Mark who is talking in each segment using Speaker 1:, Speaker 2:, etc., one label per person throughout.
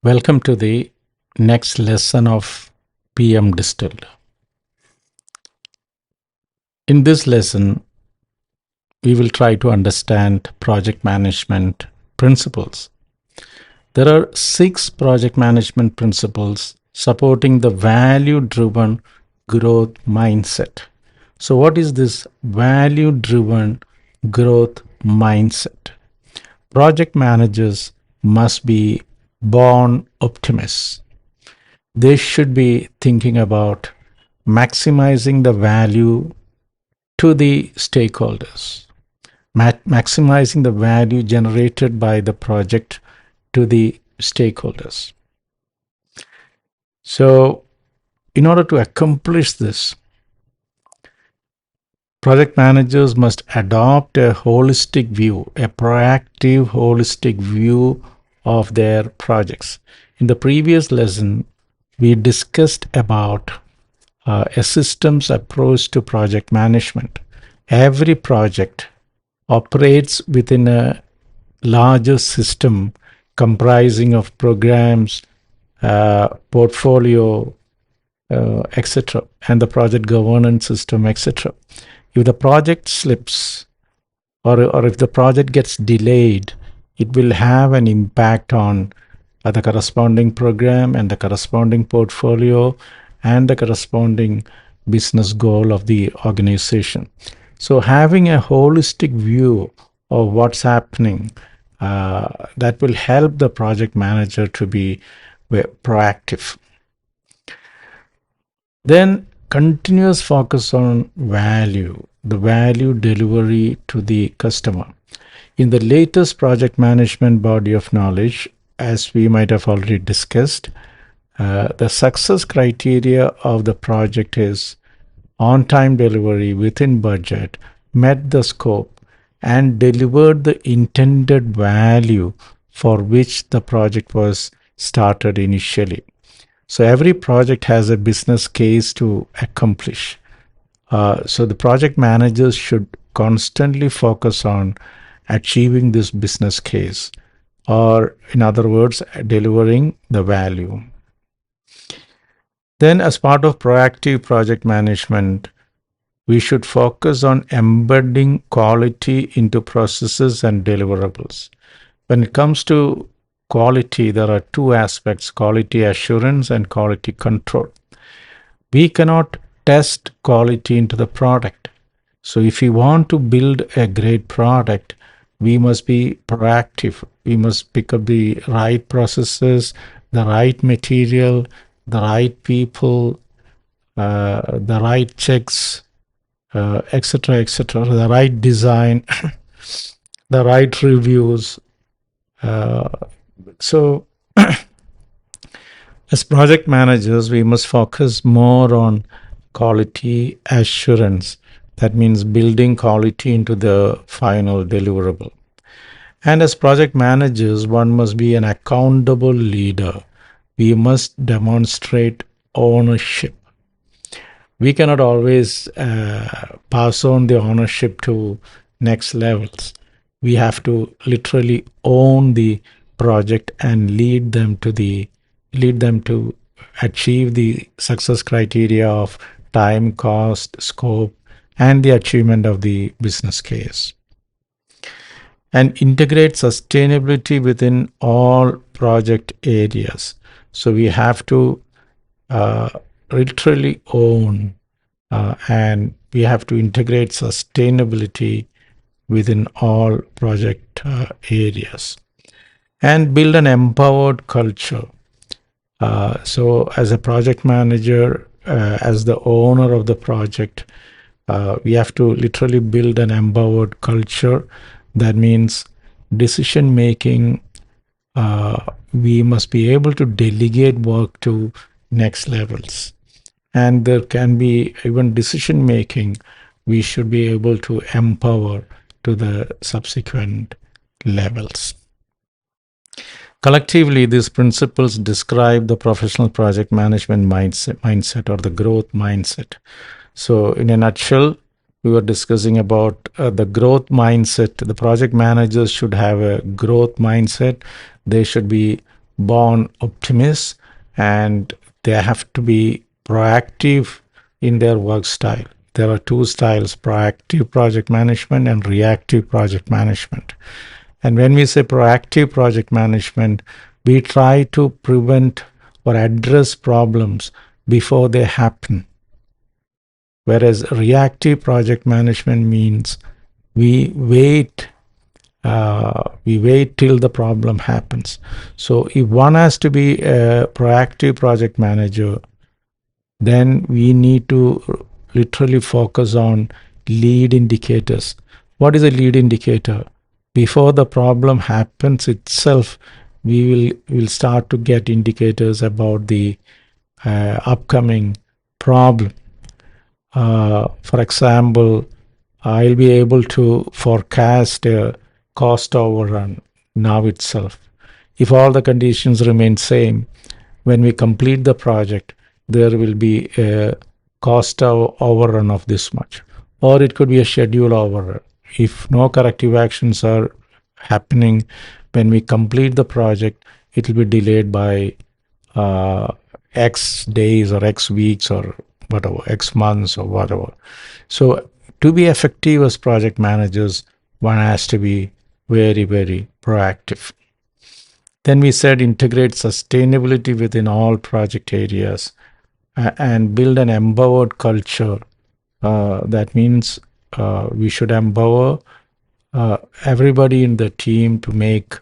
Speaker 1: Welcome to the next lesson of PMdistilled. In this lesson, we will try to understand project management principles. There are 6 project management principles supporting the value-driven growth mindset. So, what is this value-driven growth mindset? Project managers must be born optimists. They should be thinking about maximizing the value to the stakeholders, maximizing the value generated by the project to the stakeholders. So, in order to accomplish this, project managers must adopt a holistic view, a proactive, holistic view of their projects. In the previous lesson, we discussed about a systems approach to project management. Every project operates within a larger system comprising of programs, portfolio, etc., and the project governance system, etc. If the project slips or if the project gets delayed, it will have an impact on the corresponding program and the corresponding portfolio and the corresponding business goal of the organization. So, having a holistic view of what's happening that will help the project manager to be proactive. Then, continuous focus on value, the value delivery to the customer. In the latest project management body of knowledge, as we might have already discussed, the success criteria of the project is on-time delivery within budget, met the scope, and delivered the intended value for which the project was started initially. So every project has a business case to accomplish. So the project managers should constantly focus on achieving this business case, or in other words, delivering the value. Then, as part of proactive project management, we should focus on embedding quality into processes and deliverables. When it comes to quality, there are two aspects: quality assurance and quality control. We cannot test quality into the product. So, if we want to build a great product, we must be proactive. We must pick up the right processes, the right material, the right people, the right checks, etc., etc., the right design, the right reviews. So, as project managers, we must focus more on quality assurance. That means building quality into the final deliverable. And as project managers, one must be an accountable leader. We must demonstrate ownership. We cannot always pass on the ownership to next levels. We have to literally own the project and lead them to achieve the success criteria of time, cost, scope, and the achievement of the business case. And integrate sustainability within all project areas. So we have to literally own and we have to integrate sustainability within all project areas and build an empowered culture. So, as a project manager, as the owner of the project, we have to literally build an empowered culture. That means decision making. We must be able to delegate work to next levels. And there can be even decision making, we should be able to empower to the subsequent levels. Collectively, these principles describe the professional project management mindset or the growth mindset. So, in a nutshell, we were discussing about the growth mindset. The project managers should have a growth mindset. They should be born optimists, and they have to be proactive in their work style. There are two styles: proactive project management and reactive project management. And when we say proactive project management, we try to prevent or address problems before they happen. Whereas reactive project management means we wait till the problem happens. So if one has to be a proactive project manager, then we need to literally focus on lead indicators. What is a lead indicator? Before the problem happens itself, we will start to get indicators about the upcoming problem. For example, I'll be able to forecast a cost overrun now itself. If all the conditions remain same, when we complete the project, there will be a cost overrun of this much, or it could be a schedule overrun. If no corrective actions are happening when we complete the project, it will be delayed by X days or X weeks or whatever, X months or whatever. So to be effective as project managers, one has to be very, very proactive. Then we said integrate sustainability within all project areas and build an empowered culture. That means we should empower everybody in the team to make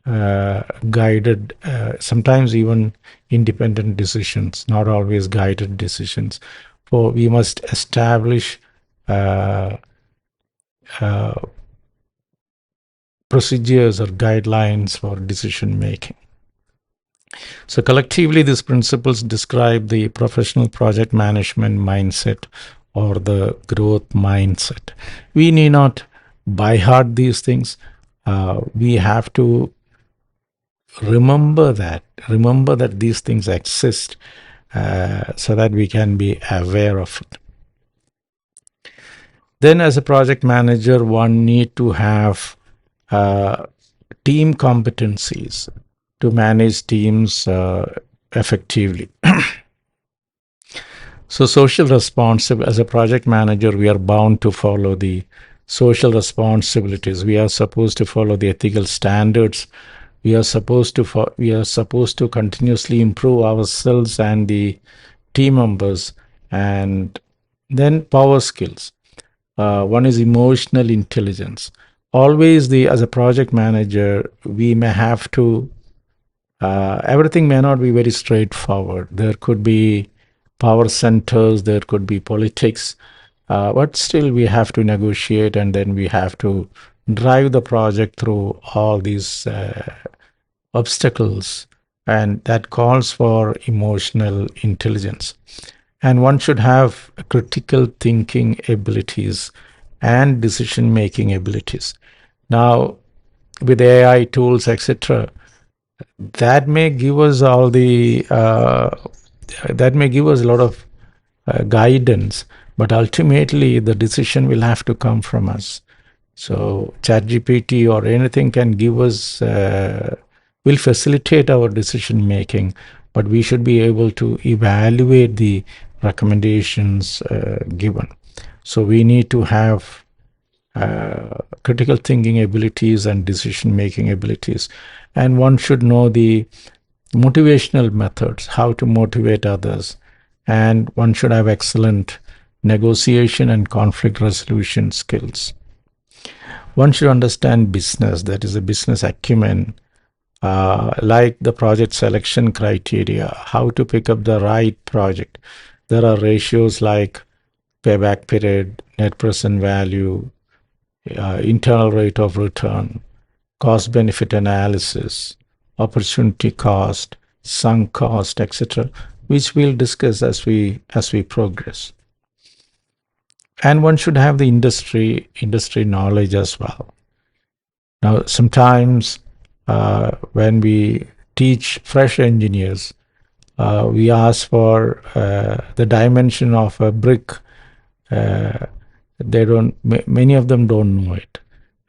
Speaker 1: guided, sometimes even independent decisions, not always guided decisions. For we must establish procedures or guidelines for decision making. So collectively, these principles describe the professional project management mindset or the growth mindset. We need not by heart these things. We have to remember that these things exist, so that we can be aware of it. Then as a project manager, one need to have team competencies to manage teams effectively. So social responsibility, as a project manager, we are bound to follow the social responsibilities. We are supposed to follow the ethical standards. We are supposed to continuously improve ourselves and the team members. And then power skills. One is emotional intelligence. Always, as a project manager, we may have to. Everything may not be very straightforward. There could be power centers, there could be politics, but still we have to negotiate, and then we have to drive the project through all these obstacles, and that calls for emotional intelligence. And one should have critical thinking abilities and decision making abilities. Now, with AI tools, etc., that may give us all the that may give us a lot of guidance, but ultimately the decision will have to come from us. So ChatGPT or anything can give us, will facilitate our decision making, but we should be able to evaluate the recommendations given. So we need to have critical thinking abilities and decision making abilities. And one should know the motivational methods, how to motivate others. And one should have excellent negotiation and conflict resolution skills. One should understand business, that is a business acumen, like the project selection criteria, how to pick up the right project. There are ratios like payback period, net present value, internal rate of return, cost benefit analysis, opportunity cost, sunk cost, etc., which we'll discuss as we progress. And one should have the industry knowledge as well. Now, sometimes when we teach fresh engineers, we ask for the dimension of a brick. Many of them don't know it.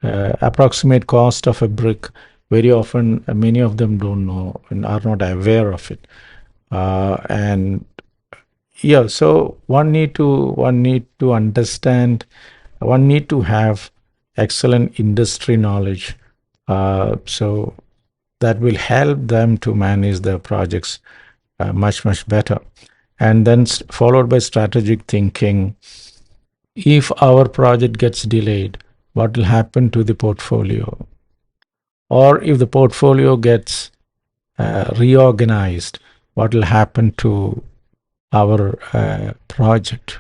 Speaker 1: Approximate cost of a brick very often many of them don't know and are not aware of it. And yeah, so one need to understand, one need to have excellent industry knowledge. So that will help them to manage their projects much better. And then followed by strategic thinking. If our project gets delayed, what will happen to the portfolio? Or if the portfolio gets reorganized, what will happen to our project?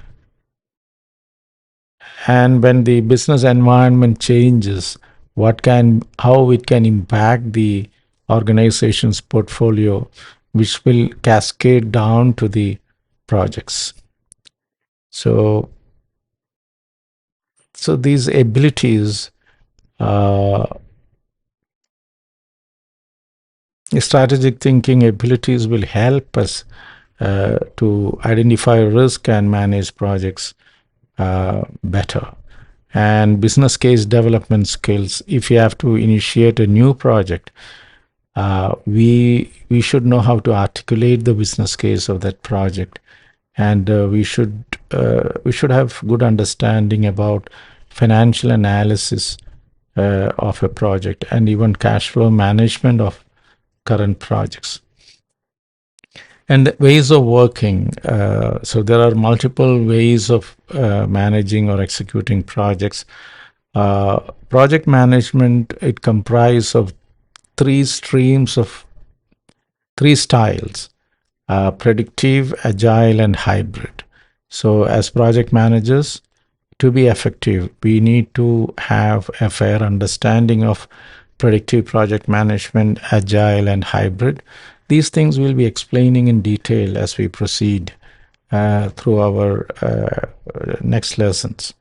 Speaker 1: And when the business environment changes, how it can impact the organization's portfolio, which will cascade down to the projects. So, so these abilities, uh, strategic thinking abilities, will help us to identify risk and manage projects better. And business case development skills. If you have to initiate a new project, we should know how to articulate the business case of that project, and we should have good understanding about financial analysis of a project, and even cash flow management of current projects. And the ways of working. So there are multiple ways of managing or executing projects. Project management, it comprises of three streams of three styles: predictive, agile, and hybrid. So, as project managers, to be effective, we need to have a fair understanding of predictive project management, agile, and hybrid. These things we'll be explaining in detail as we proceed through our next lessons.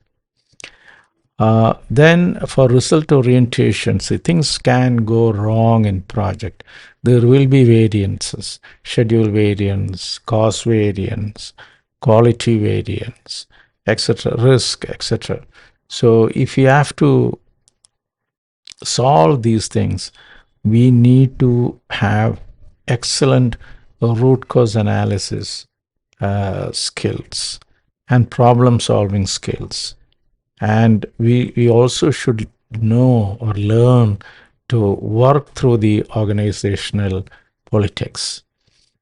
Speaker 1: Then for result orientation, see, things can go wrong in project. There will be variances, schedule variance, cost variance, quality variance, etc., risk, etc. So if you have to solve these things, we need to have excellent root cause analysis skills and problem solving skills. And we also should know or learn to work through the organizational politics.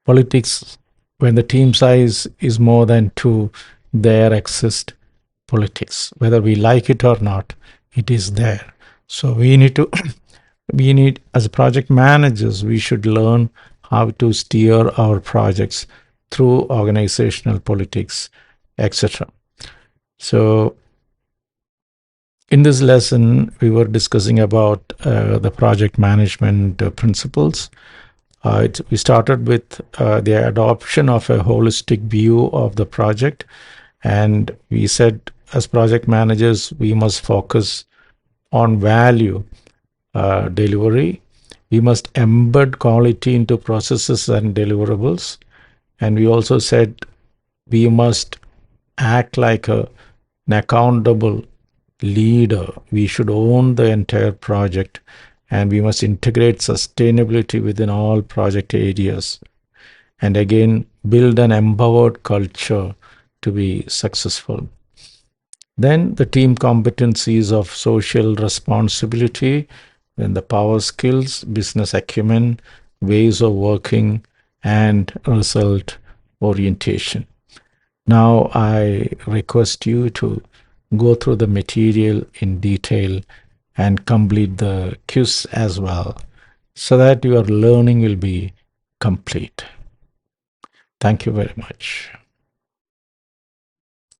Speaker 1: Politics, when the team size is more than two, there exists politics. Whether we like it or not, it is there. So we need to, as project managers, we should learn how to steer our projects through organizational politics, etc. So in this lesson, we were discussing about the project management principles. We started with the adoption of a holistic view of the project, and we said as project managers, we must focus on value delivery. We must embed quality into processes and deliverables. And we also said we must act like an accountable leader. We should own the entire project, and we must integrate sustainability within all project areas. And again, build an empowered culture to be successful. Then the team competencies of social responsibility, then the power skills, business acumen, ways of working, and result orientation. Now I request you to go through the material in detail and complete the quiz as well, so that your learning will be complete. Thank you very much.